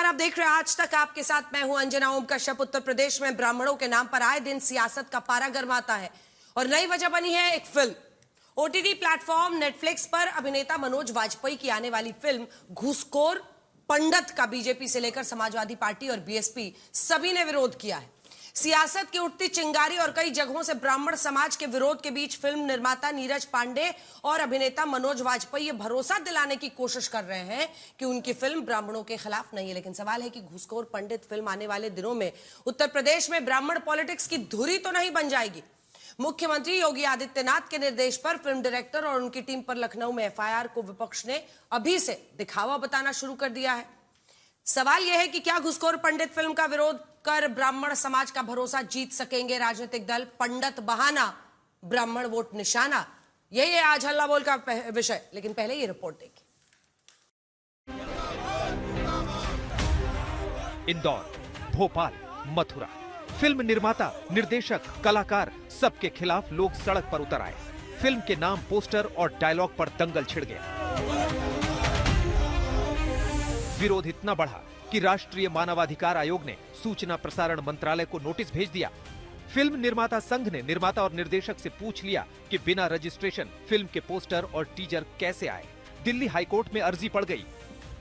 आप देख रहे हैं आज तक, आपके साथ मैं हूं अंजना ओम कश्यप। उत्तर प्रदेश में ब्राह्मणों के नाम पर आए दिन सियासत का पारा गर्माता है और नई वजह बनी है एक फिल्म। ओटीटी प्लेटफॉर्म नेटफ्लिक्स पर अभिनेता मनोज वाजपेयी की आने वाली फिल्म घूसखोर पंडित का बीजेपी से लेकर समाजवादी पार्टी और बीएसपी सभी ने विरोध किया है। सियासत की उठती चिंगारी और कई जगहों से ब्राह्मण समाज के विरोध के बीच फिल्म निर्माता नीरज पांडे और अभिनेता मनोज वाजपेयी ये भरोसा दिलाने की कोशिश कर रहे हैं कि उनकी फिल्म ब्राह्मणों के खिलाफ नहीं है। लेकिन सवाल है कि घूसखोर पंडित फिल्म आने वाले दिनों में उत्तर प्रदेश में ब्राह्मण पॉलिटिक्स की धुरी तो नहीं बन जाएगी। मुख्यमंत्री योगी आदित्यनाथ के निर्देश पर फिल्म डायरेक्टर और उनकी टीम पर लखनऊ में एफआईआर को विपक्ष ने अभी से दिखावा बताना शुरू कर दिया है। सवाल यह है कि क्या घूसखोर पंडित फिल्म का विरोध कर ब्राह्मण समाज का भरोसा जीत सकेंगे राजनीतिक दल? पंडित बहाना, ब्राह्मण वोट निशाना, यही है आज हल्ला बोल का विषय। लेकिन पहले ये रिपोर्ट देखिए। इंदौर, भोपाल, मथुरा, फिल्म निर्माता, निर्देशक, कलाकार सबके खिलाफ लोग सड़क पर उतर आए। फिल्म के नाम, पोस्टर और डायलॉग पर दंगल छिड़ गया। विरोध इतना बढ़ा कि राष्ट्रीय मानवाधिकार आयोग ने सूचना प्रसारण मंत्रालय को नोटिस भेज दिया। फिल्म निर्माता संघ ने निर्माता और निर्देशक से पूछ लिया कि बिना रजिस्ट्रेशन फिल्म के पोस्टर और टीजर कैसे आए। दिल्ली हाईकोर्ट में अर्जी पड़ गई।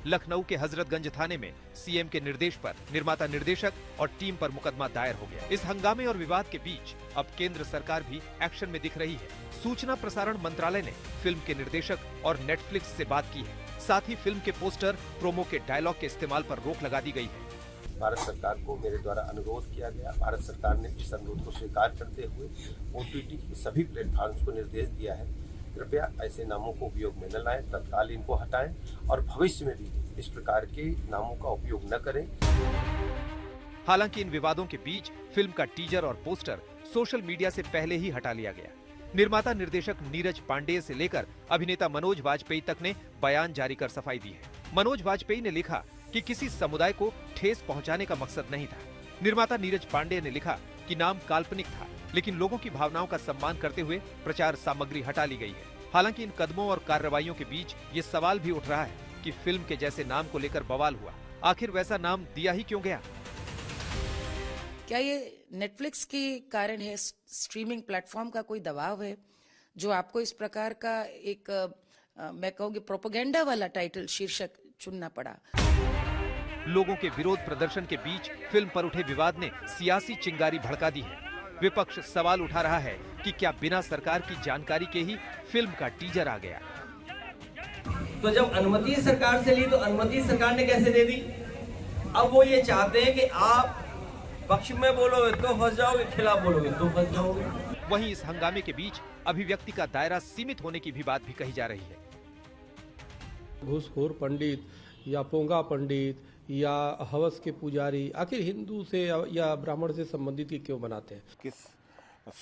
लखनऊ के हजरतगंज थाने में सीएम के निर्देश पर निर्माता, निर्देशक और टीम पर मुकदमा दायर हो गया। इस हंगामे और विवाद के बीच अब केंद्र सरकार भी एक्शन में दिख रही है। सूचना प्रसारण मंत्रालय ने फिल्म के निर्देशक और नेटफ्लिक्स से बात की है। साथ ही फिल्म के पोस्टर, प्रोमो के डायलॉग के इस्तेमाल पर रोक लगा दी गई है। भारत सरकार को मेरे द्वारा अनुरोध किया गया। भारत सरकार ने इस अनुरोध को स्वीकार करते हुए ओटीटी के सभी प्लेटफॉर्म्स को निर्देश दिया है, कृपया ऐसे नामों को उपयोग में न लाएं, तत्काल इनको हटाएं और भविष्य में भी इस प्रकार के नामों का उपयोग न करें। हालांकि इन विवादों के बीच फिल्म का टीजर और पोस्टर सोशल मीडिया से पहले ही हटा लिया गया। निर्माता, निर्देशक नीरज पांडे से लेकर अभिनेता मनोज वाजपेयी तक ने बयान जारी कर सफाई दी है। मनोज वाजपेयी ने लिखा कि किसी समुदाय को ठेस पहुंचाने का मकसद नहीं था। निर्माता नीरज पांडे ने लिखा कि नाम काल्पनिक था, लेकिन लोगों की भावनाओं का सम्मान करते हुए प्रचार सामग्री हटा ली गई है। हालांकि इन कदमों और कार्रवाइयों के बीच ये सवाल भी उठ रहा है कि फिल्म के जैसे नाम को लेकर बवाल हुआ, आखिर वैसा नाम दिया ही क्यों गया? क्या ये नेटफ्लिक्स के कारण है, स्ट्रीमिंग प्लेटफॉर्म का कोई दबाव है जो आपको इस प्रकार का एक मैं कहूँगी प्रोपेगेंडा वाला टाइटल, शीर्षक चुनना पड़ा? लोगों के विरोध प्रदर्शन के बीच फिल्म पर उठे विवाद ने सियासी चिंगारी भड़का दी है। विपक्ष सवाल उठा रहा है कि क्या बिना सरकार की जानकारी के ही फिल्म का टीजर आ गया? तो जब अनुमति सरकार से ली तो अनुमति सरकार ने कैसे दे दी? अब वो ये चाहते हैं कि आप पक्ष में बोलोगे तो फंस जाओगे, खिलाफ बोलोगे तो फंस जाओगे। वहीं इस हंगामे के बीच अभिव्यक्ति का दायरा सीमित होने की भी बात भी कही जा रही है। घूसखोर पंडित या पोंगा पंडित या हवस के पुजारी आखिर हिंदू से या ब्राह्मण से संबंधित ही क्यों बनाते हैं? किस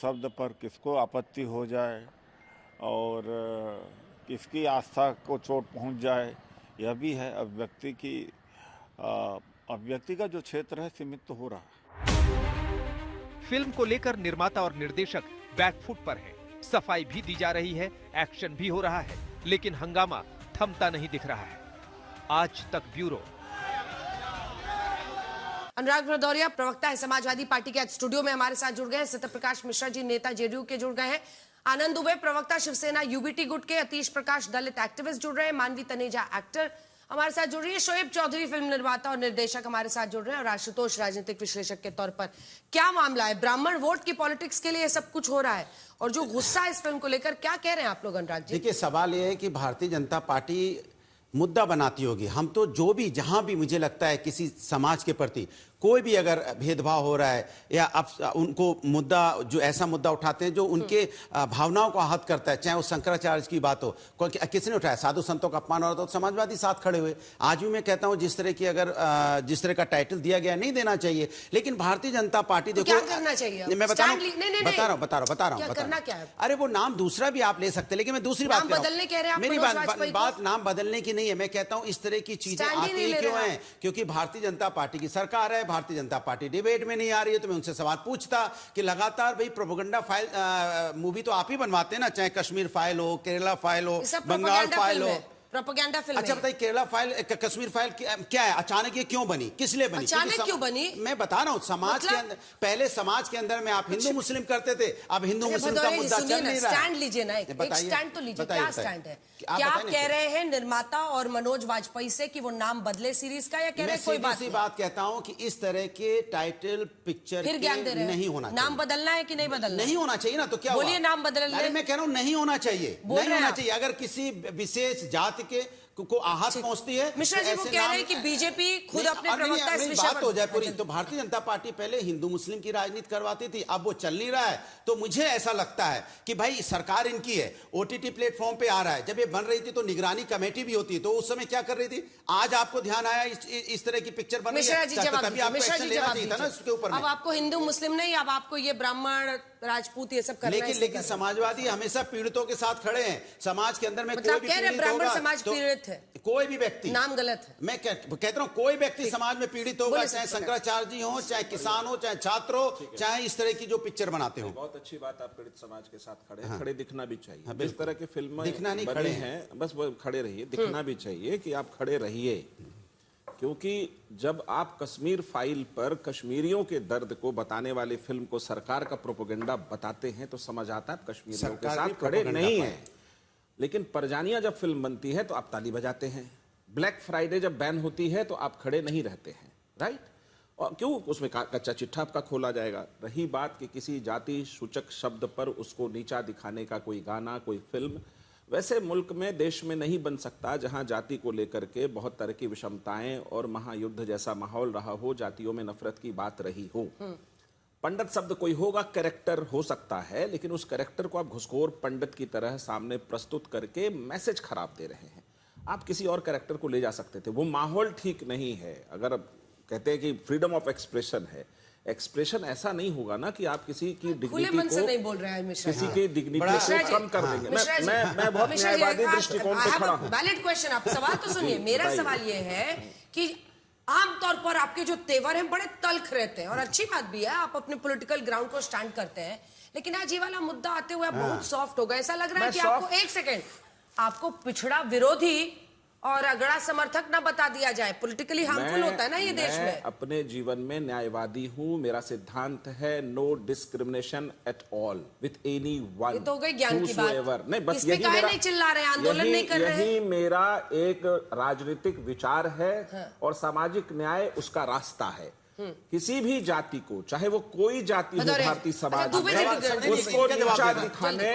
शब्द पर किसको आपत्ति हो जाए और किसकी आस्था को चोट पहुंच जाए, यह भी है। अभिव्यक्ति का जो क्षेत्र है सीमित तो हो रहा है। फिल्म को लेकर निर्माता और निर्देशक बैकफुट पर है। सफाई भी दी जा रही है, एक्शन भी हो रहा है, लेकिन हंगामा थमता नहीं दिख रहा है। आज तक ब्यूरो। अनुराग भदौरिया प्रवक्ता है समाजवादी पार्टी के, आज स्टूडियो में हमारे साथ जुड़ गए हैं। सत्यप्रकाश मिश्रा जी नेता जेडीयू के जुड़ गए हैं। आनंद दुबे प्रवक्ता शिवसेना यूबीटी गुट के, अतीश प्रकाश दलित एक्टिविस्ट जुड़ रहे हैं। मानवी तनेजा एक्टर हमारे साथ जुड़ रही है। शोएब चौधरी फिल्म निर्माता और निर्देशक हमारे साथ जुड़ रहे हैं और आशुतोष राजनीतिक विश्लेषक के तौर पर। क्या मामला है? ब्राह्मण वोट की पॉलिटिक्स के लिए ये सब कुछ हो रहा है और जो गुस्सा है इस फिल्म को लेकर, क्या कह रहे हैं आप लोग अनुराग जी? देखिए, सवाल ये है कि भारतीय जनता पार्टी मुद्दा बनाती होगी। हम तो जो भी जहां भी मुझे लगता है किसी समाज के प्रति कोई भी अगर भेदभाव हो रहा है या अब उनको मुद्दा, जो ऐसा मुद्दा उठाते हैं जो उनके भावनाओं को आहत करता है, चाहे वो शंकराचार्य की बात हो, किसने उठाया, साधु संतों का अपमान हो रहा था तो समाजवादी साथ खड़े हुए। आज भी मैं कहता हूं जिस तरह की अगर जिस तरह का टाइटल दिया गया नहीं देना चाहिए, लेकिन भारतीय जनता पार्टी देखो क्या करना चाहिए? मैं बता रहा हूं। अरे वो नाम दूसरा भी आप ले सकते, लेकिन मैं दूसरी बात बदलने कह रहे हैं। मेरी बात नाम बदलने की नहीं है। मैं कहता हूं इस तरह की चीजें आती क्यों है? क्योंकि भारतीय जनता पार्टी की सरकार है, भारतीय जनता पार्टी डिबेट में नहीं आ रही है। तो मैं उनसे सवाल पूछता कि लगातार भाई प्रोपेगेंडा फाइल मूवी तो आप ही बनवाते हैं ना, चाहे कश्मीर फाइल हो, केरला फाइल हो, बंगाल फाइल हो। प्रोपेगेंडा फिल्म अच्छा है। बताइए, केरला फाइल, कश्मीर फाइल क्या है? अचानक ये क्यों बनी, किस लिए बनी? अचानक क्योंकि क्यों बनी? मैं बता रहा हूँ, समाज मतलब? के अंदर, पहले समाज के अंदर में आप हिंदू मुस्लिम करते थे, अब हिंदू मुस्लिम का मुद्दा चल नहीं रहा है। स्टैंड लीजिए ना, एक स्टैंड तो लीजिए। क्या स्टैंड है? क्या आप कह रहे हैं निर्माता और मनोज वाजपेयी से कि वो नाम बदले सीरीज का, या कह रहे हैं कोई बात नहीं? बात कहता हूँ कि इस तरह के टाइटल पिक्चर फिर ज्ञान दे रहे हैं, नहीं होना चाहिए। नाम बदलना है कि नहीं बदलना? नहीं होना चाहिए ना, तो क्या बोलिए नाम बदल। अरे मैं कह रहा हूँ नहीं होना चाहिए, नहीं होना चाहिए। अगर किसी विशेष जाति के को आहत पहुंचती है। मिश्रा जी वो कह रहे हैं कि बीजेपी खुद अपने प्रवक्ता इस विषय पर बात हो जाए पूरी, तो भारतीय जनता पार्टी पहले हिंदू मुस्लिम की राजनीति करवाती थी, अब वो चल नहीं रहा है। तो मुझे ऐसा लगता है कि भाई सरकार इनकी है, ओटीटी प्लेटफॉर्म पे आ रहा है। जब ये बन रही थी तो निगरानी कमेटी भी होती, तो उस समय क्या कर रही थी? आज आपको ध्यान आया इस तरह की पिक्चर बन रही है, तभी आपको एक्शन लेना चाहिए था ना इसके ऊपर। अब आपको हिंदू मुस्लिम नहीं, अब आपको ये ब्राह्मण राजपूत ये सब करना है। लेकिन समाजवादी हमेशा पीड़ितों के साथ खड़े हैं। समाज के अंदर में मतलब कोई भी पीड़ित ब्राह्मण होगा समाज तो पीड़ित है, कोई भी व्यक्ति, नाम गलत है। मैं कहता हूं कोई व्यक्ति समाज में पीड़ित होगा, चाहे शंकराचार्य जी हो, चाहे किसान हो, चाहे छात्र हो, चाहे इस तरह की जो पिक्चर बनाते हो। बहुत अच्छी बात, आप पीड़ित समाज के साथ खड़े हैं। खड़े दिखना भी चाहिए। इस तरह के फिल्म दिखना नहीं, खड़े हैं, बस खड़े रहिए। दिखना भी चाहिए कि आप खड़े रहिए, क्योंकि जब आप कश्मीर फाइल पर कश्मीरियों के दर्द को बताने वाली फिल्म को सरकार का प्रोपेगेंडा बताते हैं तो समझ आता है कश्मीरियों के साथ खड़े नहीं है। लेकिन परजानिया जब फिल्म बनती है तो आप ताली बजाते हैं, ब्लैक फ्राइडे जब बैन होती है तो आप खड़े नहीं रहते हैं, राइट? और क्यों? उसमें कच्चा चिट्ठा आपका खोला जाएगा। रही बात कि किसी जाति सूचक शब्द पर उसको नीचा दिखाने का कोई गाना, कोई फिल्म, वैसे मुल्क में, देश में नहीं बन सकता जहां जाति को लेकर के बहुत तरह की विषमताएं और महायुद्ध जैसा माहौल रहा हो, जातियों में नफरत की बात रही हो। पंडित शब्द कोई होगा, कैरेक्टर हो सकता है, लेकिन उस कैरेक्टर को आप घुसखोर पंडित की तरह सामने प्रस्तुत करके मैसेज खराब दे रहे हैं। आप किसी और कैरेक्टर को ले जा सकते थे, वो माहौल ठीक नहीं है। अगर आप कहते हैं कि फ्रीडम ऑफ एक्सप्रेशन है, एक्सप्रेशन ऐसा नहीं होगा ना कि आप किसी की डिग्निटी को, नहीं बोल रहे हैं मिश्रा, किसी की डिग्निटी को कम कर देंगे। मैं बहुत न्यायवादी दृष्टिकोण से खड़ा हूं। वैलिड क्वेश्चन, आप सवाल तो सुनिए। मेरा सवाल ये है कि आमतौर पर आपके जो तेवर हैं बड़े तल्ख रहते हैं, और अच्छी बात भी है, आप अपने पॉलिटिकल ग्राउंड को स्टैंड करते हैं, लेकिन आज ये वाला मुद्दा आते हुए आप बहुत सॉफ्ट हो गए। ऐसा लग रहा है कि आपको, एक सेकेंड, आपको पिछड़ा विरोधी और अगड़ा समर्थक ना बता दिया जाए। पॉलिटिकली हार्मफुल होता है ना ये देश में। अपने जीवन में न्यायवादी हूं। मेरा सिद्धांत है no discrimination at all with anyone. ये तो हो गई ज्ञान की बात। नहीं, बस यही मेरा, नहीं चिल्ला रहे, आंदोलन नहीं कर रहे। यही मेरा एक राजनीतिक विचार है। और सामाजिक न्याय उसका रास्ता है। किसी भी जाति को, चाहे वो कोई जाति हो भारतीय समाज में, उसको नीचा दिखाने,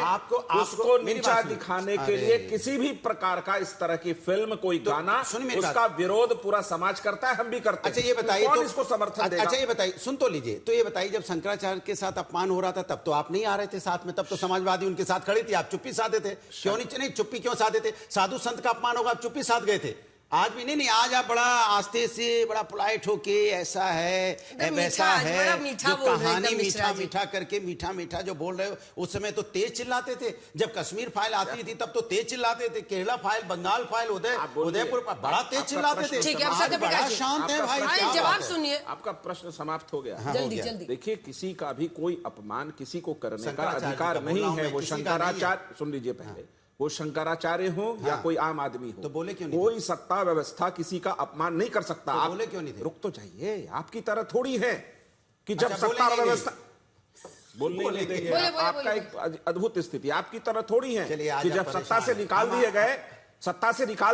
उसको नीचा दिखाने के लिए किसी भी प्रकार का इस तरह की फिल्म, कोई गाना, उसका विरोध पूरा समाज करता है, हम भी करते हैं। अच्छा ये बताइए, कौन इसको समर्थन देगा? अच्छा ये बताइए, सुन तो लीजिए, तो ये बताइए, जब शंकराचार्य के साथ अपमान हो रहा था तब तो आप नहीं आ रहे थे साथ में, तब तो समाजवादी उनके साथ खड़ी थी, आप चुप्पी साधे थे। क्यों नहीं चुप्पी क्यों साधे थे? साधु संत का अपमान होगा, आप चुप्पी साध गए थे। आज भी नहीं, आज आप बड़ा आस्ते से, बड़ा पोलाइट होके, ऐसा है वैसा है, जो कहानी मीठा करके मीठा जो बोल रहे हो, उस समय तो तेज चिल्लाते थे। जब कश्मीर फाइल आती थी तब तो तेज चिल्लाते थे, केरला फाइल, बंगाल फाइल, उदयपुर बड़ा तेज चिल्लाते थे। बड़ा शांत है भाई, जवाब सुनिए। आपका प्रश्न समाप्त हो गया। जल्दी जल्दी। देखिए, किसी का भी कोई अपमान किसी को करने का अधिकार नहीं है। वो शंकराचार्य, सुन लीजिए पहले, वो शंकराचार्य हो या कोई आम आदमी हो, तो बोले क्यों नहीं? कोई सत्ता व्यवस्था किसी का अपमान नहीं कर सकता। तो आप बोले क्यों नहीं थे? रुक तो जाइए, आपकी तरह थोड़ी है कि जब सत्ता व्यवस्था बोलने नहीं देंगे। आपका एक अद्भुत स्थिति, आपकी तरह थोड़ी है कि जब सत्ता से निकाल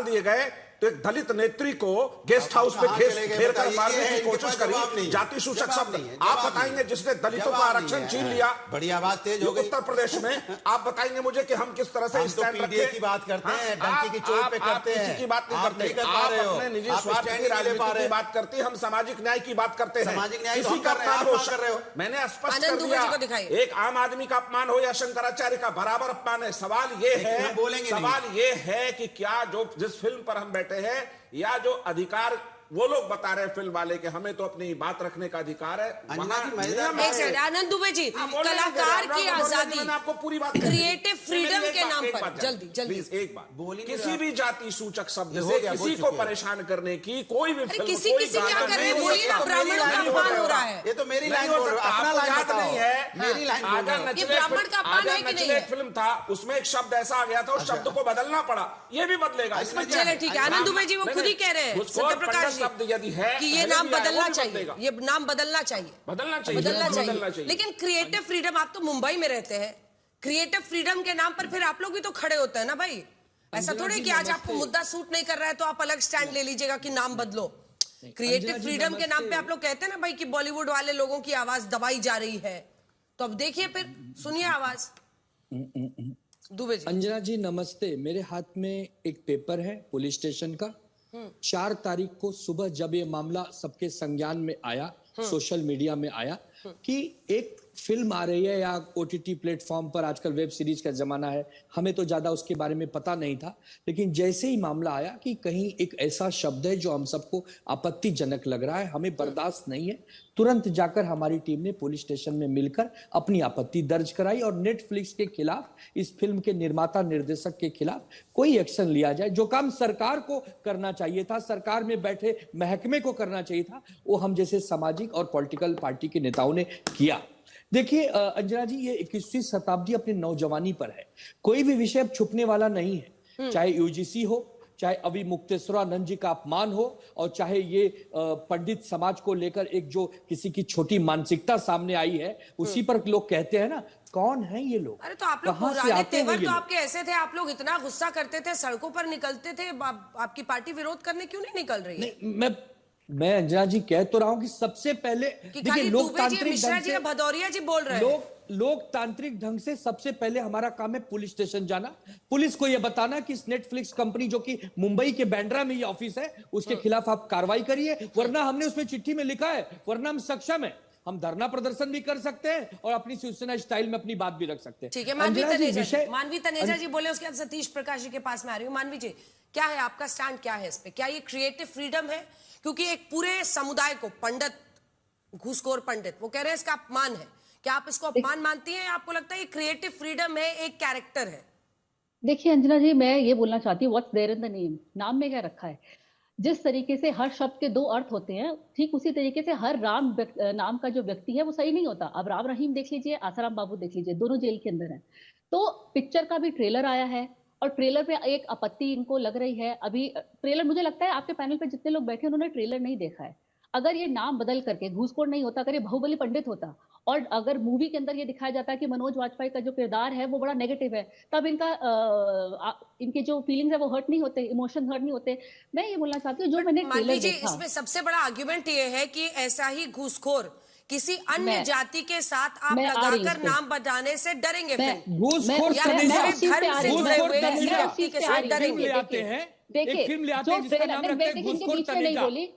दिए गए तो एक दलित नेत्री को गेस्ट हाउस पे घेर कर मारने की कोशिश करी, जाति सूचक शब्द। आप बताएंगे जिसने दलितों का आरक्षण छीन लिया, बड़ी आवाज तेज हो गई उत्तर प्रदेश में। आप बताएंगे मुझे कि हम किस तरह से स्टैंड रखें की बात करते हैं, डंकी की चोट पे करते हैं, किसी की बात नहीं करते। आप अपने निजी स्वार्थ की राजनीति की बात करते हैं, हम सामाजिक न्याय की बात करते हैं। सामाजिक न्याय किसी का अपमान कर रहे हो, मैंने स्पष्ट कर दिया। एक आम आदमी का अपमान हो या शंकराचार्य का, बराबर अपमान है। सवाल ये है कि क्या जो जिस फिल्म पर हम बैठे हैं, या जो अधिकार वो लोग बता रहे फिल्म वाले कि हमें तो अपनी बात रखने का अधिकार है। एक सेकंड आनंद दुबे जी, कलाकार की आजादी, आपको पूरी बात, क्रिएटिव फ्रीडम के नाम पर जल्दी जल्दी एक बात, किसी भी जाति सूचक शब्द से किसी को परेशान करने की कोई भी फिल्म, किसी क्या कर रहे हैं, बोलिए ना, ब्राह्मणों का अपमान हो रहा है। ये तो मेरी लाइन बोल रहा हूं, अपना लाइन याद नहीं है, मेरी लाइन बोल रहा हूं। ये ब्राह्मण का अपमान है कि नहीं है? फिल्म था, उसमें एक शब्द ऐसा आ गया था, उस शब्द को बदलना पड़ा, ये भी बदलेगा। चलिए ठीक है, आनंद दुबे जी वो खुद ही कह रहे हैं, सत्यप्रकाश शब्द यदि है कि ये नाम बदलना चाहिए, ये नाम बदलना चाहिए, बदलना चाहिए। लेकिन क्रिएटिव फ्रीडम, आप तो मुंबई में रहते हैं, क्रिएटिव फ्रीडम के नाम पर फिर आप लोग भी तो खड़े होते हैं ना भाई। ऐसा थोड़ी कि आज आपको मुद्दा सूट नहीं कर रहा है तो आप अलग स्टैंड ले लीजिएगा कि नाम बदलो। क्रिएटिव फ्रीडम के नाम पे आप लोग कहते हैं ना भाई कि बॉलीवुड वाले लोगों की आवाज दबाई जा रही है, तो अब देखिए फिर सुनिए आवाज। दुबे जी। अंजना जी नमस्ते, मेरे हाथ में एक पेपर है पुलिस स्टेशन का। 4 तारीख को सुबह जब ये मामला सबके संज्ञान में आया, सोशल मीडिया में आया कि एक फिल्म आ रही है या ओटीटी प्लेटफॉर्म पर, आजकल वेब सीरीज का जमाना है, हमें तो ज्यादा उसके बारे में पता नहीं था, लेकिन जैसे ही मामला आया कि कहीं एक ऐसा शब्द है जो हम सबको आपत्तिजनक लग रहा है, हमें बर्दाश्त नहीं है, तुरंत जाकर हमारी टीम ने पुलिस स्टेशन में मिलकर अपनी आपत्ति दर्ज कराई और नेटफ्लिक्स के खिलाफ, इस फिल्म के निर्माता निर्देशक के खिलाफ कोई एक्शन लिया जाए। जो काम सरकार को करना चाहिए था, सरकार में बैठे महकमे को करना चाहिए था, वो हम जैसे सामाजिक और पॉलिटिकल पार्टी के नेताओं ने किया। देखिए अंजना जी, ये 21वीं शताब्दी अपनी नौजवानी पर है, कोई भी विषय अब छुपने वाला नहीं है, चाहे यूजीसी हो, चाहे अभी मुक्तेश्वरानंद जी का अपमान हो, और चाहे ये पंडित समाज को लेकर एक जो किसी की छोटी मानसिकता सामने आई है, उसी पर लोग कहते हैं ना कौन है ये लोग। अरे तो आप लोग पुराने तेवर तो आपके ऐसे थे, आप लोग इतना गुस्सा करते थे, सड़कों पर निकलते थे, आपकी पार्टी विरोध करने क्यों नहीं निकल रही है? नहीं, मैं अंजना जी कह तो रहा हूं कि सबसे पहले देखिए लोकतांत्रिक मिश्रा जी, भदौरिया जी बोल रहे हैं, लोकतांत्रिक ढंग से सबसे पहले हमारा काम है पुलिस स्टेशन जाना, पुलिस को यह बताना कि इस नेटफ्लिक्स कंपनी जो कि मुंबई के बांद्रा में ये ऑफिस है, उसके खिलाफ आप कार्रवाई करिए, वरना हमने उसमें चिट्ठी में लिखा है, वरना हम सक्षम है, हम धरना प्रदर्शन भी कर सकते हैं और अपनी शिवसेना स्टाइल में अपनी बात भी रख सकते हैं। ठीक है, मानवी तनेजा जी बोले, उसके बाद सतीश प्रकाश जी के पास में आ रही हूँ। मानवी जी, क्या है आपका स्टैंड, क्या है इस पे? क्या ये क्रिएटिव फ्रीडम है? क्योंकि एक पूरे समुदाय को, पंडित, घूसखोर पंडित, वो कह रहे हैं इसका अपमान है, क्या आप इसको अपमान मानती हैं या आपको लगता है ये क्रिएटिव फ्रीडम है, एक कैरेक्टर है? देखिए अंजना जी, मैं ये बोलना चाहती हूँ, what's there in the name, नाम में क्या रखा है। जिस तरीके से हर शब्द के 2 अर्थ होते हैं, ठीक उसी तरीके से हर राम नाम का जो व्यक्ति है वो सही नहीं होता। अब राम रहीम देख लीजिए, आसाराम बाबू देख लीजिए, दोनों जेल के अंदर हैं। तो पिक्चर का भी ट्रेलर आया है और ट्रेलर पे एक आपत्ति इनको लग रही है। अभी ट्रेलर, मुझे लगता है आपके पैनल पे जितने लोग बैठे उन्होंने ट्रेलर नहीं देखा है। अगर ये नाम बदल करके घूसखोर नहीं होता, अगर ये बाहुबली पंडित होता और अगर मूवी के अंदर ये दिखाया जाता है कि मनोज वाजपेयी का जो किरदार है वो बड़ा नेगेटिव है, तब इनके जो फीलिंग्स है वो हर्ट नहीं होते, इमोशन हर्ट नहीं होते। मैं ये बोलना चाहती हूँ, जो मैंने ट्रेलर देखा, इसमें सबसे बड़ा आर्ग्यूमेंट ये है कि ऐसा ही घूसखोर किसी अन्य जाति के साथ आप लगाकर नाम बताने से डरेंगे, घूसखोर देखिए जो नहीं बोली,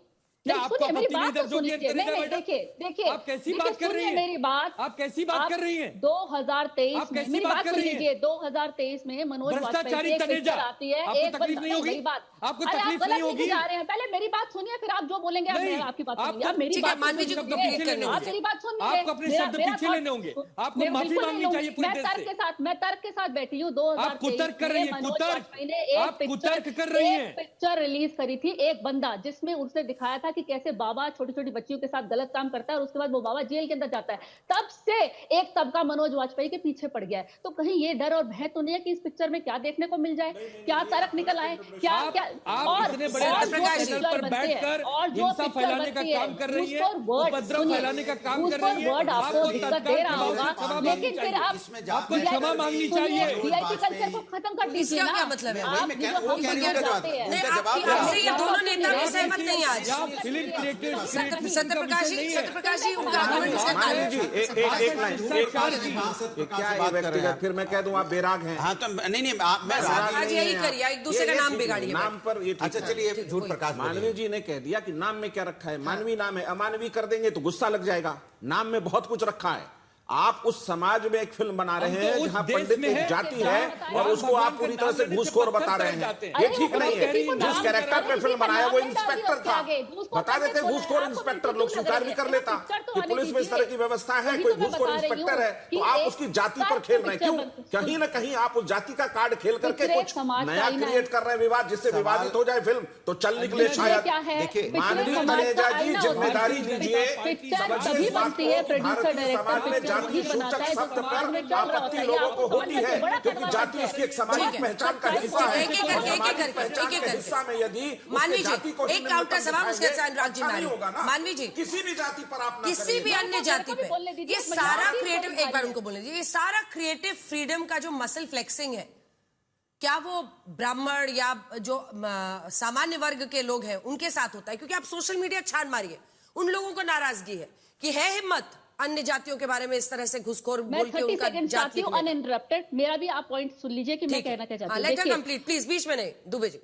देखिए आप कैसी बात कर रही हैं? मेरी बात, आप कैसी बात कर रही हैं? 2023 में, मेरी बात सुन लीजिए, 2023 में मनोज वाजपेयी की पिक्चर आती है, आपको तकलीफ नहीं होगी? आपको तकलीफ नहीं होगी? जा रहे हैं, पहले मेरी बात सुनिए, फिर आप जो बोलेंगे आपकी बात सुनिए। आप मेरी बात, मानवी जी, आप मेरी बात सुनिए, आपको अपने शब्द पीछे लेने होंगे, आपको माफी मांगनी चाहिए पूरे देश से। मैं तर्क के साथ बैठी हूँ। 2023 में मनोज वाजपेयी ने एक पिक्चर रिलीज करी थी, एक बंदा, जिसमें उसने दिखाया था कि कैसे बाबा छोटी छोटी बच्चियों के साथ गलत काम करता है और उसके बाद वो बाबा जेल के अंदर जाता है। तब से एक तबका मनोज वाजपेयी के पीछे पड़ गया है। तो कहीं ये डर और भय तो नहीं है कि इस पिक्चर में क्या देखने को मिल जाए, क्या तर्क निकल आए, क्या और इतने बड़े चैनल पर बैठकर हिंसा फैलाने का काम कर रही है, उपद्रव फैलाने का काम कर रही है, वर्ड आपको दिक्कत दे रहा होगा, लेकिन फिर आपको क्षमा मांगनी चाहिए। वीआईपी कल्चर को खत्म कर दीजिए ना। क्या मतलब है? आप दोनों नेता भी सहमत नहीं आज। सत्यप्रकाश जी उनका व्यक्तिगत, फिर मैं कह दूं आप बेराग हैं। हाँ तो नहीं मैं आज यही करिए, एक दूसरे का नाम बिगाड़िए नाम पर। अच्छा चलिए, झूठ प्रकाश, मानवी जी ने कह दिया कि नाम में क्या रखा है, मानवी नाम है, अमानवी कर देंगे तो गुस्सा लग जाएगा। नाम में बहुत कुछ रखा है, आप उस समाज में एक फिल्म बना रहे हैं जहां देश पंडित में एक है जाति है और उसको आप पूरी तरह से घूसखोर बता रहे हैं। ये ठीक नहीं है। जिस कैरेक्टर पे फिल्म बनाया वो इंस्पेक्टर था, बता देते घूसखोर इंस्पेक्टर, लोग स्वीकार भी कर लेता कि पुलिस में इस तरह की व्यवस्था है, कोई घूसखोर इंस्पेक्टर है, तो आप उसकी जाति पर खेल रहे हैं। क्यों? कहीं ना कहीं आप उस जाति का कार्ड खेल करके कुछ नया क्रिएट कर रहे हैं, विवाद, जिससे विवादित हो जाए फिल्म, तो चल निकले शायद। देखिए माननीय तनेजा जी, जिम्मेदारी लीजिए, समझिए भारतीय समाज में जाति सूचक शब्द पर आपत्ति लोगों को होती है, क्योंकि जाति उसकी एक सामाजिक पहचान का हिस्सा है। सामाजिक पहचान के हिस्सा में यदि मानवी जाति को जी एक काउंटर सवाल उसके अनुराग जी मानवी जी, किसी भी जाति पर आप किसी भी अन्य जाति पे ये सारा क्रिएटिव, एक बार उनको बोलने दीजिए, ये सारा क्रिएटिव फ्रीडम का जो मसल फ्लेक्सिंग है, क्या वो ब्राह्मण या जो सामान्य वर्ग के लोग हैं उनके साथ होता है? क्योंकि आप सोशल मीडिया छान मारिए, उन लोगों को नाराजगी है कि है हिम्मत अन्य जातियों के बारे में इस तरह से घुसखोर बोल के उनका जाति को अनइंटरप्टेड। मेरा भी आप पॉइंट सुन लीजिए कि मैं कहना क्या चाहती हूं। लेटर कंप्लीट प्लीज, बीच में नहीं। दुबे जी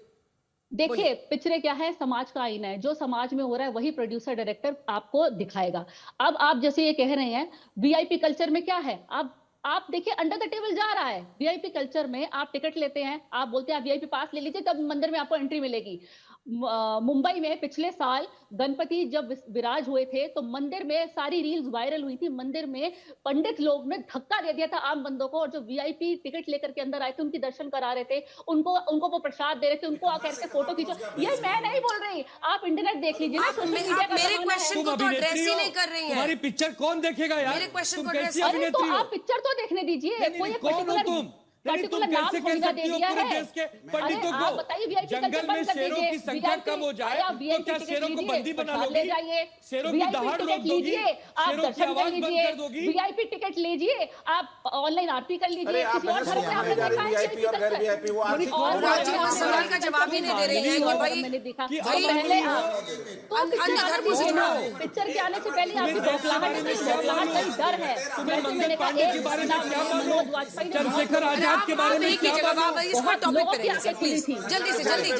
देखिए, पिक्चरें क्या है, समाज का आईना है। जो समाज में हो रहा है वही प्रोड्यूसर डायरेक्टर आपको दिखाएगा। अब आप जैसे ये कह रहे हैं वीआईपी कल्चर में क्या है, आप देखिए अंडर द टेबल जा रहा है। वीआईपी कल्चर में आप टिकट लेते हैं, आप बोलते हैं आप वीआईपी पास ले लीजिए, तब मंदिर में आपको एंट्री मिलेगी। मुंबई में पिछले साल गणपति जब विराज हुए थे तो मंदिर में सारी रील्स वायरल हुई थी। मंदिर में पंडित लोग ने धक्का दे दिया था आम बंदों को, और जो वीआईपी टिकट लेकर के अंदर आए थे उनकी दर्शन करा रहे थे, उनको वो प्रसाद दे रहे थे, उनको आकर के फोटो खींचो। ये मैं नहीं बोल रही, आप इंटरनेट देख लीजिए ना, सोशल मीडिया का। मेरे क्वेश्चन को तो एड्रेस ही नहीं कर रही हैं। तुम्हारी पिक्चर कौन देखेगा यार? मेरे क्वेश्चन को कैसी अरे अभिनेत्री तो हो? आप पिक्चर तो देखने दीजिए। कोई एक पर्टिकुलर पर्टिकुलर नाम कैसे कह सकती हो पूरे देश के पंडितों को? बताइए वीआईपी जंगल में शेरों की संख्या कम हो जाए तो क्या शेरों को बंदी बना लोगी? शेरों की दहाड़ रोक दोगी? शेरों की आवाज बंद कर दोगी? वीआईपी टिकट लीजिए, आप ऑनलाइन आरती कर लीजिए। आप वीआईपी और गैर वीआईपी वो आरती सवाल का जवाब ही नहीं दे रही है कि भाई मैंने देखा कि पहले पिक्चर के आने से पहले आपकी बौखलाहट नहीं, डर है। मंगल पांडे के बारे में क्या मालूम? चंद्रशेखर आजाद के बारे में क्या मालूम? इस पर टॉपिक पे रहिए प्लीज, जल्दी से जल्दी।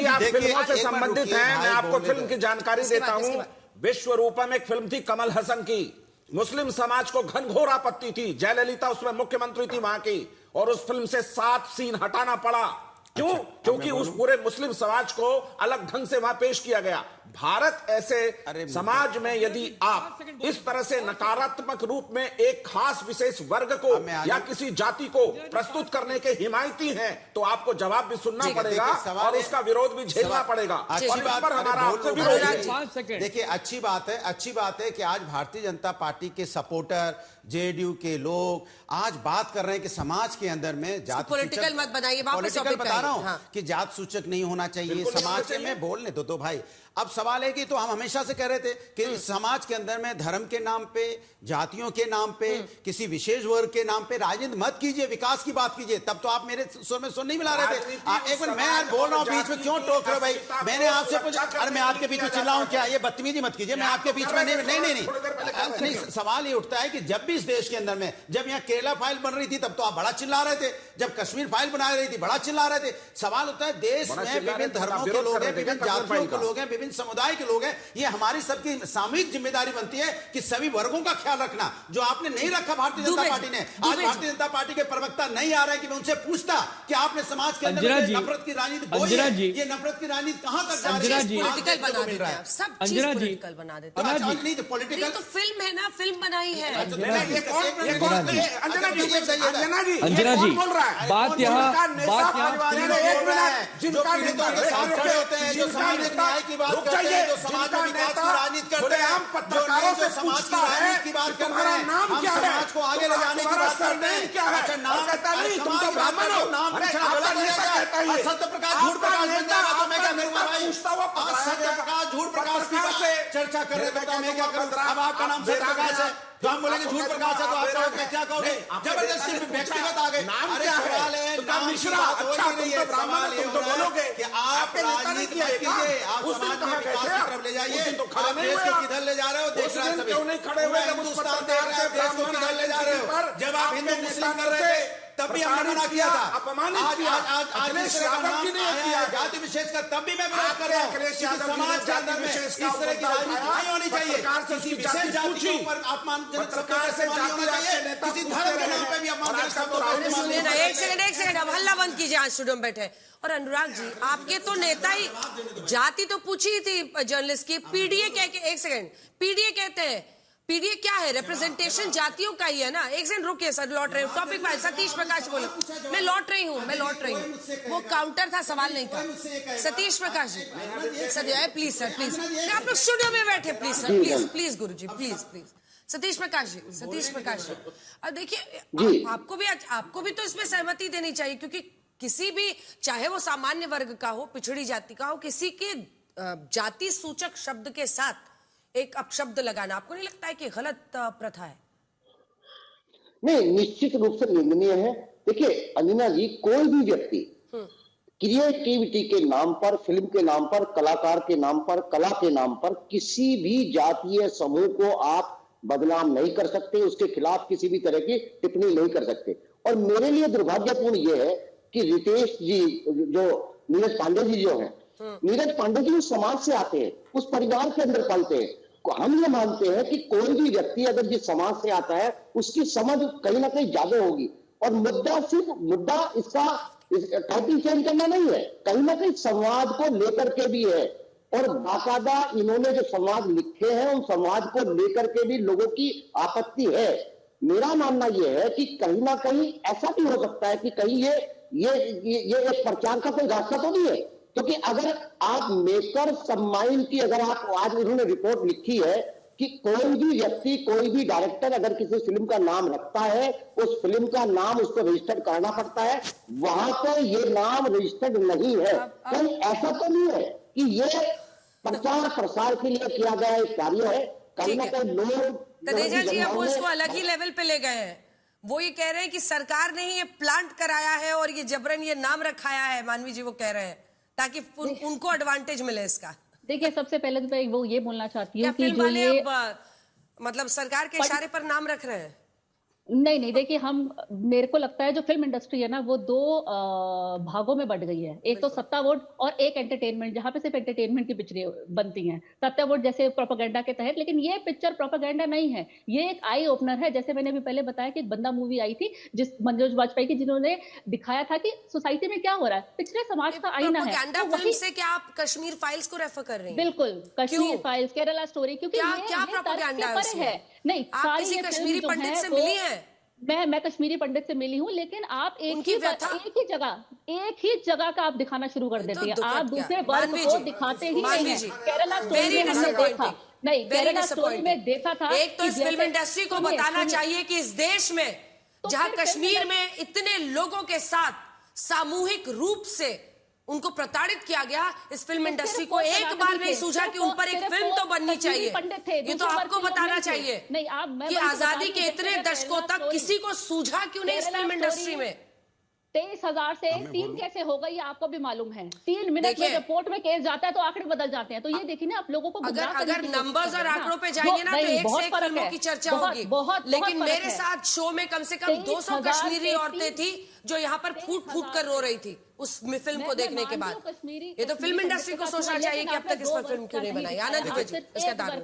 आप फिल्मों से संबंधित हैं, मैं आपको फिल्म की जानकारी देता हूं। विश्व रूपम एक फिल्म थी कमल हसन की, मुस्लिम समाज को घनघोर आपत्ति थी, जयललिता उसमें मुख्यमंत्री थी वहां की, और उस फिल्म से 7 सीन हटाना पड़ा। क्यों? क्योंकि उस पूरे मुस्लिम समाज को अलग ढंग से वहां पेश किया गया। भारत ऐसे समाज में यदि आप इस तरह से नकारात्मक रूप में एक खास विशेष वर्ग को या किसी जाति को प्रस्तुत करने के हिमायती हैं, तो आपको जवाब भी सुनना पड़ेगा और उसका विरोध भी झेलना पड़ेगा। अच्छी बात पर हमारा आपसे विरोध है। देखिए, अच्छी बात है कि आज भारतीय जनता पार्टी के सपोर्टर, जेडीयू के लोग आज बात कर रहे हैं कि समाज के अंदर में जात पॉलिटिकल मत बनाइए, पॉलिटिकल बता रहा हूं कि जात सूचक नहीं होना चाहिए समाज के में। बोलने दो भाई। अब सवाल है कि तो हम हमेशा से कह रहे थे कि समाज के अंदर में धर्म के नाम पे, जातियों के नाम पे, किसी विशेष वर्ग के नाम पे राजनीति मत कीजिए, विकास की बात कीजिए। तब तो आप मेरे सुर में सुन नहीं मिला रहे थे। एक मिनट, मैं बोल रहा हूं, बीच में क्यों टोक रहे भाई? मैंने आपसे पूछा, अरे मैं आपके बीच में चिल्लाऊं क्या? ये बदतमीजी मत कीजिए, मैं आपके बीच में नहीं। सवाल ये उठता है कि जब भी इस देश के अंदर में, जब यहाँ केरला फाइल बन रही थी तब तो आप बड़ा चिल्ला रहे थे, जब कश्मीर फाइल बना रही थी बड़ा चिल्ला रहे थे। सवाल होता है देश में विभिन्न धर्मों के लोग हैं, विभिन्न जातियों के लोग हैं, विभिन्न समुदाय के लोग हैं। ये हमारी सबकी सामूहिक जिम्मेदारी बनती है कि सभी वर्गों का ख्याल रखना, जो आपने नहीं रखा भारतीय जनता पार्टी ने। आज भारतीय जनता पार्टी के प्रवक्ता नहीं आ रहे हैं कि मैं उनसे पूछता कि आपने समाज के अंदर नफरत की राजनीति बोली है, ये नफरत की राजनीति कहां तक जा रही है? पॉलिटिकल बना देते हैं, सब चीज पॉलिटिकल बना देते हैं। नहीं तो पॉलिटिकल तो फिल्म है ना, फिल्म बनाई है। अंजना जी, बात यहाँ जो पीड़ितों के साथ खड़े होते हैं, जो सामाजिक न्याय की बात करते हैं, जो समाज में विकास की राजनीति करते हैं, पत्रकारों से समाज की राजनीति की बात करते हैं, हम समाज को आगे ले जाने की बात करते हैं। अच्छा, नाम सत्य प्रकाश झूठ प्रकाश बन जाएगा तो मैं क्या करूंगा भाई? सत्य प्रकाश झूठ प्रकाश की बात चर्चा कर रहे थे, मैं क्या करूं? अब आपका नाम सत्य प्रकाश है तो हम बोलेंगे झूठ प्रकाश है, तो आप कहोगे क्या कहोगे? जबरदस्ती व्यक्तिगत आ गए। अरे सवाल है नाम की बात हो ही नहीं है। सवाल ये हो रहा है कि आप राजनीति मत कीजिए, आप समाज में विकास की तरफ ले जाइए। आप देश को किधर ले जा रहे हो देख रहे हैं सभी। हिंदुस्तान देख रहे हैं देश को किधर ले जा रहे हो। जब आप हिंदू मुस्लिम कर रहे थे तब भी हमने मना किया था। अपमानित आज किया। आज आज अखिलेश दूसरे का यादव नाम की नहीं आया किया। है जाति विशेष का, तब भी मैं विरोध कर रहा हूं। अखिलेश यादव जी ने समाज के अंदर जाति में विशेष इस का तरह की मुद्दा राजनीति उठाया। नहीं होनी चाहिए। पत्रकार से किसी उसकी विशेष जाति जाति के पूछी। ऊपर अपमानजनक शब्दों पत्रकार का से इस्तेमाल नहीं जाति होना आपके चाहिए। नेता किसी पूछते धर्म के रहे नाम पे भी हैं। और अपमानजनक आज का शब्दों तो का राजनीति इस्तेमाल नहीं सुनिए ना, होना एक चाहिए। सेकंड अब हल्ला बंद कीजिए। आज स्टूडियो में बैठे और अनुराग जी, आपके तो नेता ही जाति तो पूछी ही थी जर्नलिस्ट की। पीडीए एक सेकंड, पीडीए कहते हैं, पीडीए क्या है? रिप्रेजेंटेशन जातियों का ही है ना। एक सेकंड रुकिए सर, लौट रहे हूँ टॉपिक पर। सतीश प्रकाश बोले, मैं लौट रही हूँ। वो काउंटर था, सवाल नहीं था। Satish Prakash ji, sir please sir, please आप लोग स्टूडियो में बैठे, please sir, please Guru ji, please. Satish Prakash ji, अब देखिए आपको भी तो इसमें सहमति देनी चाहिए, क्योंकि किसी भी, चाहे वो सामान्य वर्ग का हो, पिछड़ी जाति का हो, किसी के जाति सूचक शब्द के साथ एक अपशब्द लगाना आपको नहीं लगता है कि गलत प्रथा है? नहीं, निश्चित रूप से निंदनीय है। देखिए अनिना जी, कोई भी व्यक्ति क्रिएटिविटी के नाम पर, फिल्म के नाम पर, कलाकार के नाम पर, कला के नाम पर किसी भी जातीय समूह को आप बदनाम नहीं कर सकते, उसके खिलाफ किसी भी तरह की टिप्पणी नहीं कर सकते। और मेरे लिए दुर्भाग्यपूर्ण यह है कि रितेश जी, जो नीरज पांडे जी जो हैं, नीरज पांडे जी उस समाज से आते हैं, उस परिवार के अंदर पलते हैं। हम ये मानते हैं कि कोई भी व्यक्ति अगर जिस समाज से आता है उसकी समझ कहीं ना कहीं ज्यादा होगी। और मुद्दा इसका टाइटल चेंज करना नहीं है, कहीं ना कहीं संवाद को लेकर के भी है। और बाकायदा इन्होंने जो संवाद लिखे हैं उन संवाद को लेकर के भी लोगों की आपत्ति है। मेरा मानना यह है कि कहीं ना कहीं ऐसा भी हो सकता है कि कहीं ये एक प्रचार का कोई रास्ता तो नहीं है, क्योंकि अगर आप मेकर सब माइंड की, अगर आप आज उन्होंने रिपोर्ट लिखी है कि कोई भी व्यक्ति, कोई भी डायरेक्टर अगर किसी फिल्म का नाम रखता है, उस फिल्म का नाम उसको रजिस्टर्ड कराना पड़ता है। वहां पर ये नाम रजिस्टर्ड नहीं है। कहीं ऐसा तो नहीं है कि ये प्रचार प्रसार के लिए किया गया एक कार्य है। कहीं ना कहीं लोग तनेजा जी अब वो इसको अलग ही लेवल पे ले गए हैं। वो ये कह रहे हैं कि सरकार ने ही ये प्लांट कराया है और ये जबरन ये नाम रखाया है, मानवी जी वो कह रहे हैं, ताकि उनको एडवांटेज मिले इसका। देखिए सबसे पहले तो मैं वो ये बोलना चाहती हूँ कि जो ये मतलब सरकार के इशारे पर नाम रख रहे हैं। नहीं, देखिए मेरे को लगता है जो फिल्म इंडस्ट्री है ना वो दो भागों में बंट गई है। एक तो सत्ता वोट और एक एंटरटेनमेंट, जहां पे सिर्फ एंटरटेनमेंट की पिक्चरें बनती हैं। सत्ता वोट जैसे प्रोपेगेंडा के तहत, लेकिन ये पिक्चर प्रोपेगेंडा नहीं है, ये एक आई ओपनर है। जैसे मैंने भी पहले बताया कि एक बंदा मूवी आई थी जिस मनोज वाजपेयी की, जिन्होंने दिखाया था कि सोसाइटी में क्या हो रहा है, पिछले समाज का आईना है। फिल्म से क्या आप कश्मीर फाइल्स को रेफर कर रही हैं? बिल्कुल, कश्मीर फाइल्स, केरला स्टोरी, क्योंकि क्या प्रोपेगेंडा है? नहीं, आप किसी कश्मीरी पंडित से मिली हैं? मैं कश्मीरी पंडित से मिली हूँ, लेकिन आप एक ही जगह का आप दिखाना शुरू कर देते हैं। आप दूसरे वर्ग को दिखाते ही नहीं है। केरला स्टोरी में हमने देखा, नहीं केरला स्टोरी में देखा था। एक तो इस फिल्म इंडस्ट्री को बताना चाहिए कि इस देश में जहां कश्मीर में इतने लोगों के साथ सामूहिक रूप से उनको प्रताड़ित किया गया, इस फिल्म इंडस्ट्री को एक बार नहीं सूझा कि उन पर एक फिल्म तो बननी चाहिए। ये तो आपको बताना चाहिए कि आजादी के इतने दशकों तक किसी को सूझा क्यों नहीं इस फिल्म इंडस्ट्री में। 23,000 से 3 कैसे हो गई आपको भी मालूम है। 3 मिनट में रिपोर्ट में केस जाता है तो आंकड़े बदल जाते हैं। तो ये देखिए ना, आप लोगों को अगर नंबर्स और आंकड़ों पे जाएंगे ना तो एक से एक फिल्मों की चर्चा होगी। लेकिन मेरे साथ शो में कम से कम 200 कश्मीरी औरतें थी जो यहाँ पर फूट फूट कर रो रही थी उस फिल्म को देखने के बाद। ये तो फिल्म इंडस्ट्री को सोचना चाहिए कि अब तक इस पर फिल्म क्यों नहीं बनाई। आनंद जी इसका दारू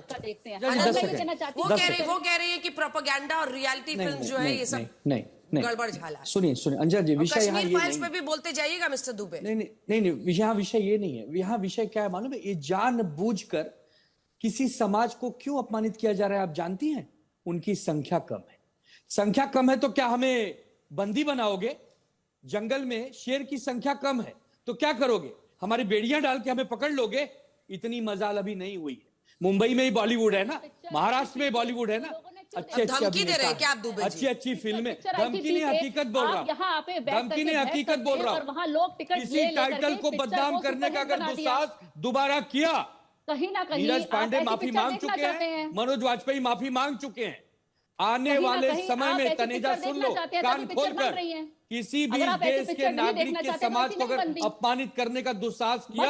वो कह रही है कि प्रोपेगेंडा और रियलिटी फिल्म जो है ये सब गड़बड़ झाला। सुनिए अंजर जी, विषय यहाँ ये फाइल्स पे भी बोलते जाइएगा मिस्टर दुबे। नहीं, यहाँ विषय ये नहीं है। यहाँ विषय क्या है मालूम है? ये जानबूझकर किसी समाज को क्यों अपमानित किया जा रहा है आप जानती हैं? उनकी संख्या कम है। संख्या कम है तो क्या हमें बंदी बनाओगे? जंगल में शेर की संख्या कम है तो क्या करोगे? हमारी बेड़ियां डाल के हमें पकड़ लोगे? इतनी मजाल अभी नहीं हुई है। मुंबई में ही बॉलीवुड है ना, महाराष्ट्र में बॉलीवुड है ना, अच्छी अच्छी फिल्में। धमकी नहीं, हकीकत बोल रहा हूं। धमकी नहीं, हकीकत बोल रहा हूं। किसी टाइटल को बदनाम करने का अगर दुस्साहस दोबारा किया, कहीं ना कहीं नीरज पांडे माफी मांग चुके हैं, मनोज वाजपेयी माफी मांग चुके हैं। आने वाले समय में तनेजा सुन लो कान खोलकर, किसी भी देश के नागरिक के समाज को अगर अपमानित करने का दुस्साहस किया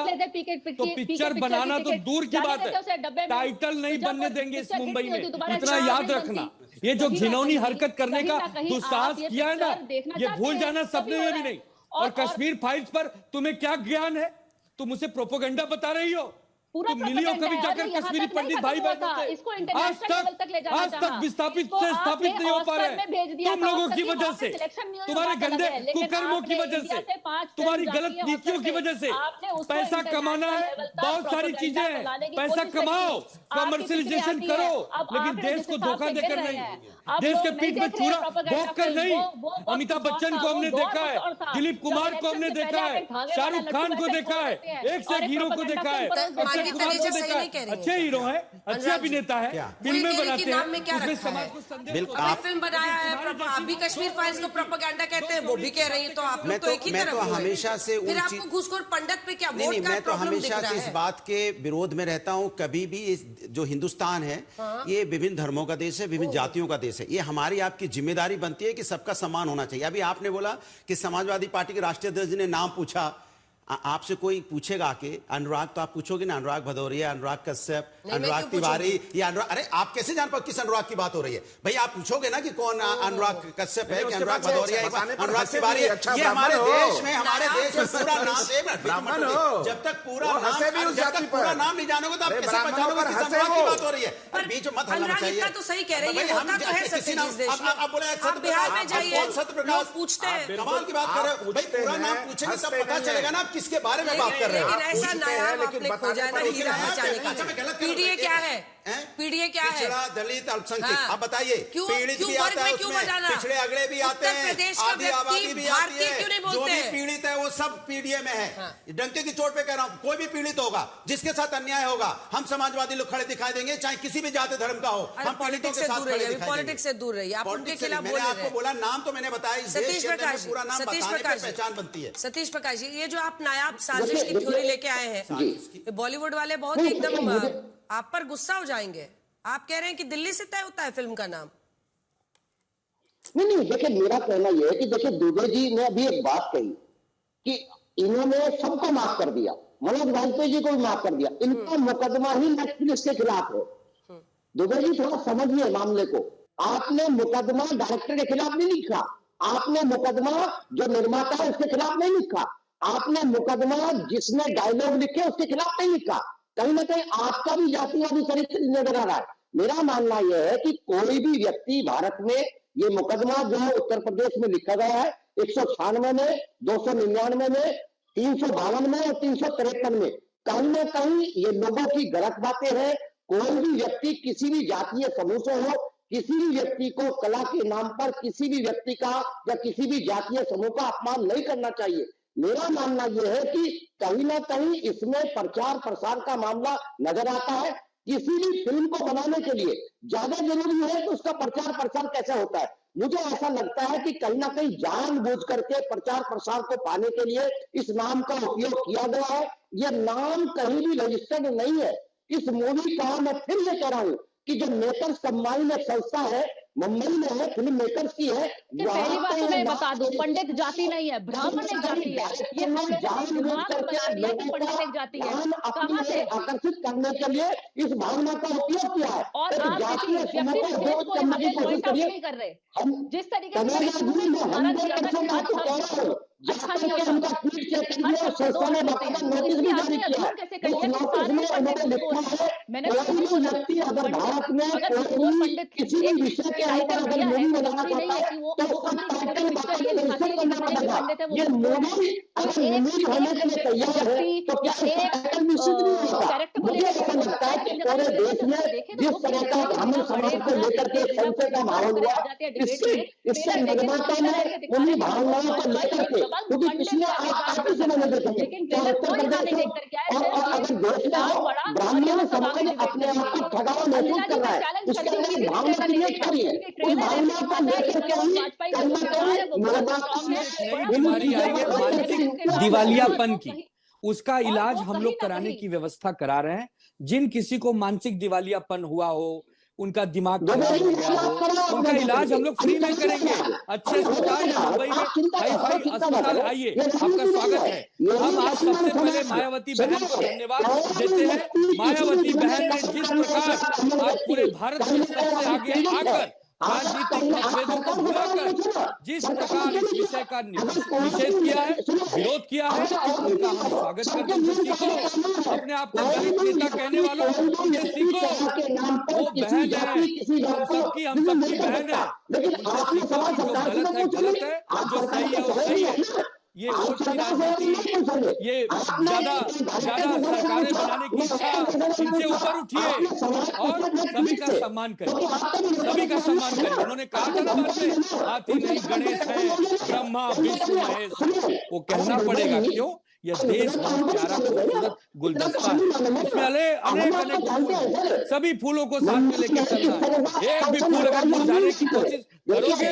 तो पिक्चर बनाना तो दूर की बात है, टाइटल नहीं बनने देंगे इस मुंबई में। इतना याद रखना, ये जो कहीं ना घिनौनी कहीं- हरकत करने का कहीं ना कहीं दुस्साहस आप ये किया है ना, पिक्चर देखना ये चाहते भूल हैं, जाना तभी सपने हो में रहा भी है। नहीं। और कश्मीर फाइल्स पर तुम्हें क्या ज्ञान है? तुम उसे प्रोपोगंडा बता रही हो। पूरा तुम मिली हो प्रोपेगेंडा कभी है। जाकर अरे यहाँ कश्मीरी तक नहीं पंडित खत्म भाई हुआ बहनों था, से? इसको आज इंटरनेशनल लेवल तक ले जाना आज चाहा। तक विस्थापित इसको से स्थापित आपने नहीं हो पा ऑस्कर रहे में भेज दिया तुम था, लोगों ऑस्कर की की वजह वहाँ पे से, सिलेक्शन नहीं हुई, तुम्हारे बात अलग गंदे है। लेकिन कुकर्मों की आपने वजह इंडिया से, से 5 तुम्हारी फिल्म गलत जाती है नीतियों ऑस्कर की पे, वजह से आपने उसको पैसा कमाना है, इंटरनेशनल लेवल तक बहुत सारी प्रोपेगेंडा चीजें हैं, फैलाने की पैसा कोशिश करी। कमाओ, आपकी कमर्शियलाइजेशन फिक्रें आती करो, हैं, अब लेकिन आंकड़े देश जिस को हिसाब धोखा से देकर गिर रहे नहीं, हैं, अब देश लोग के नहीं पीठ में देख रहे हैं छुरा प्रोपेगेंडा भोंक कर फिल्म। नहीं। वो अमिताभ कौन बच्चन था? को वो हमने दौर देखा कुछ और है, था। दिलीप जब कुमार को इलेक्शन हमने से देखा पहले है, आके धागे शाहरुख वाला खान लड्डू को ऐसे देखा खोल है, देते हैं एक से और एक हीरो को प्रोपेगेंडा देखा है, फिल्म पर अक्षय मानवी कुमार को तनेजा सही देखा नहीं कह है, रही हैं। अच्छे हीरो हैं, अच्छे अनुराग जी, अभिनेता है, वही फिल्में कह रही बनाते कि नाम में हैं, क्या उसमें रखा समाज है? को संदेश बिल्कुल, को- आप- फिल्म बनाया है, अभी कश्मीर फाइल्स को प्रोपेगेंडा कहते हैं, वो भी कह रही है, तो आप लोग तो एक ही मैं तरफ तो हुए। हमेशा से फिर उन आपको चीज- घूसखोर पंडित पे क्या नहीं वोट नहीं, का मैं तो प्रॉब्लम दिख हमेशा रहा से इस है? बात के विरोध में रहता हूं। कभी भी इस जो हिंदुस्तान है, ये विभिन्न धर्मों का देश है, विभिन्न जातियों का देश है। ये हमारी आपकी जिम्मेदारी बनती है कि सबका सम्मान होना चाहिए। अभी आपने बोला कि समाजवादी पार्टी के राष्ट्रीय अध्यक्ष ने नाम पूछा, आपसे कोई पूछेगा आके अनुराग, तो आप पूछोगे ना अनुराग भदौरिया, अनुराग कश्यप, अनुराग तिवारी, या अनुराग, अरे आप कैसे जान पाओ किस अनुराग की बात हो रही है? भाई आप पूछोगे ना कि कौन अनुराग कश्यप है कि अनुराग भदौरिया है, अनुराग तिवारी है। ये हमारे देश में पूरा नाम, जब तक पूरा नाम नहीं जानोगे तो आप कैसे पहचानोगे किस अनुराग की बात हो रही है? पर बीच में मत हल्ला अनुराग मचाइए। इतना तो सही कह रही है, होता तो है सत्यजीत देश में। आप बोले आप बिहार में जाइए, सत्यप्रकाश लोग पूछते हैं। कमाल की बात कर रहे हो भाई, पूरा नाम पूछेंगे तब पता चलेगा ना आप किसके बारे में बात कर रहे हो। लेकिन ऐसा नायाब आपने खोजा है ना हीरा बचाने अच्छा, मैं का। गलत कर रहा हूं। पीडीए क्या है? पीडीए क्या है? पिछड़ा, दलित, अल्पसंख्यक। हाँ। आप बताइए, क्यों- पीड़ित क्यों भी वर्ग आता है में क्यों उसमें, बटाना? पिछड़े अगड़े भी आते उत्तर हैं, प्रदेश का आधी आबादी व्यक्ति भी आती भारतीय क्यों नहीं है। जो बोलते भी हैं? पीड़ित है वो सब पीडीए में है। डंके की चोट पे कह रहा हूं, कोई भी पीड़ित होगा, जिसके साथ अन्याय होगा, हम समाजवादी लोग खड़े दिखाई देंगे, चाहे किसी भी जाति धर्म का हो। हम पीड़ितों के साथ खड़े दिखाई देंगे। पॉलिटिक्स से दूर रहिए, आप उनके खिलाफ बोल मैंने रहे आपको हैं। बोला, नाम तो मैंने बताया, इस देश सतीश के अंदर प्रकाश में पूरा नाम सतीश बताने पे प्रकाश पहचान बनती है। सतीश प्रकाश जी, ये जो आप नायाब साजिश की थ्योरी लेके आए हैं, बॉलीवुड वाले बहुत एकदम आप पर गुस्सा हो जाएंगे। आप कह रहे हैं कि दिल्ली से तय होता है फिल्म का नाम। नहीं, देखिए मेरा कहना यह है कि देखिए दुबे जी ने अभी एक बात कही कि इन्होंने सबको माफ कर दिया, मनोज वाजपेयी जी को भी माफ कर दिया, इनका मुकदमा ही नेटफ्लिक्स के खिलाफ है। दुबे जी थोड़ा समझिए मामले को। आपने मुकदमा डायरेक्टर के खिलाफ नहीं लिखा, आपने मुकदमा जो निर्माता है उसके खिलाफ नहीं लिखा, आपने मुकदमा जिसने डायलॉग लिखे उसके खिलाफ नहीं लिखा। कहीं ना कहीं आपका भी जातिवादी चरित्र नजर आ रहा है। मेरा मानना यह है कि कोई भी व्यक्ति भारत में, ये मुकदमा जो उत्तर प्रदेश में लिखा गया है 196 में, 299 में, 352 में और 353 में, कहीं ना कहीं ये लोगों की गलत बातें हैं। कोई भी व्यक्ति किसी भी जातीय समूह से हो, किसी भी व्यक्ति को कला के नाम पर किसी भी व्यक्ति का या किसी भी जातीय समूह का अपमान नहीं करना चाहिए। मेरा मानना यह है कि कहीं ना कहीं इसमें प्रचार प्रसार का मामला नजर आता है। किसी भी फिल्म को बनाने के लिए ज्यादा जरूरी है कि उसका प्रचार प्रसार कैसे होता है। मुझे ऐसा लगता है कि कहीं ना कहीं जानबूझ करके प्रचार प्रसार को पाने के लिए इस नाम का उपयोग किया गया है। यह नाम कहीं भी रजिस्टर्ड नहीं है। इस मूवी का मैं फिर ये कह रहा हूं कि जो मेकर्स कंबाइन एक संस्था है, मुंबई में है, फिल्म मेकर्स की है। पहली बात तो मैं बता दूं, पंडित जाति नहीं है, ब्राह्मण एक जाति है। ये हमने दिमाग बना दिया कि पंडित एक जाति है। कहां से आकर्षित करने के लिए इस भावना का उपयोग किया है। और आप किसी व्यक्ति विशेष को यहाँ पे पॉइंट आउट नहीं कर रहे। जिस तरीके से अच्छा नहीं होता, मैंने अगर भारत में पंडित किसी भी विषय के ऊपर अगर मूवी बनाना चाहता है तो उसका टाइटल रजिस्टर करना पड़ेगा। ये मूवी अगर रिलीज होने के लिए तैयार है तो क्या टाइटल निश्चित नहीं होगा। मुझे ऐसा लगता है कि पूरे देश में जिस तरह का ब्राह्मण समाज को लेकर के संशय का माहौल हुआ, इससे निर्माता ने उन्हीं भावनाओं को लेकर के, क्योंकि पिछले काफी समय में देखेंगे उत्तर प्रदेश और अगर देश में ब्राह्मण समाज अपने आप को ठगावा महसूस कर रहा है, उसके लिए भावना क्रिएट करी है। उस भावना को लेकर के ही दिवालियापन की, उसका इलाज हम लोग कराने की व्यवस्था करा रहे हैं। जिन किसी को मानसिक दिवालियापन हुआ हो, उनका दिमाग खराब हो गया हो, उनका इलाज हम लोग फ्री में करेंगे। अच्छे अस्पताल है मुंबई में, हाई अस्पताल, आइए, आपका स्वागत है। हम आज सबसे पहले मायावती बहन को धन्यवाद देते हैं। मायावती बहन ने जिस प्रकार आज पूरे भारत में सबसे आगे आकर राजनीतिक मतभेदों को भुलाकर जिस प्रकार इस विषय का निषेध किया है, विरोध किया है, उनका हम स्वागत करते हैं। सीखो, अपने आप को दलित नेता कहने वालों उनसे सीखो, वो बहन है, हम सबकी बहन है। उनसे सीखो कि जो गलत है गलत है, जो सही है वो सही है। ये वोट की राजनीति, ये ज्यादा सरकारें बनाने की इच्छा, इनसे ऊपर उठिए और सभी का सम्मान करिए, सभी का सम्मान करिए। उन्होंने कहा था ना बाद में, हाथी नहीं गणेश है, ब्रह्मा विष्णु महेश, वो कहना पड़ेगा। क्यों? यह देश बहुत प्यारा खूबसूरत गुलदस्ता है, इसमें अनेक फूल, सभी फूलों को साथ में लेकर चलना है। एक भी फूल अगर मुरझाने की कोशिश करोगे,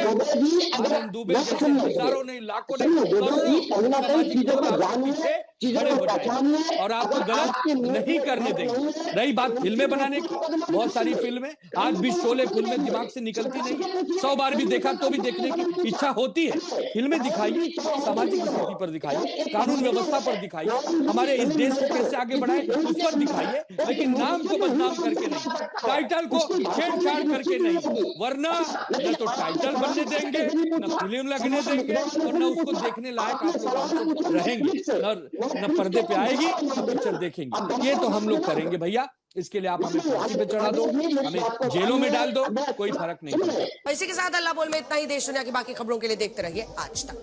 आनंद दुबे जैसे हजारों नहीं लाखों नहीं करोड़ों सामाजिक लोग आपके पीछे खड़े हो जाएंगे और आपको गलत नहीं करने देंगे। रही बात फिल्में बनाने की, बहुत सारी फिल्में आज भी शोले फिल्में दिमाग से निकलती नहीं, 100 बार भी देखा तो भी देखने की इच्छा होती है। फिल्में दिखाइए, सामाजिक स्थिति पर दिखाइए, कानून व्यवस्था पर दिखाइए, हमारे इस देश को कैसे आगे बढ़ाए उस पर दिखाइए, लेकिन नाम को बदनाम करके नहीं, टाइटल को छेड़छाड़ करके नहीं, वरना न तो टाइटल बनने देंगे, न फिल्म लगने देंगे और न उसको देखने लायक आप लोग रहेंगे, न पर्दे पे आएगी न पिक्चर देखेंगे। ये तो हम लोग करेंगे भैया, इसके लिए आप हमें फांसी पे चढ़ा दो, हमें जेलों में डाल दो, कोई फर्क नहीं पड़ता। इसी के साथ अल्लाह बोल में इतना ही। देश दुनिया की बाकी खबरों के लिए देखते रहिए आज तक।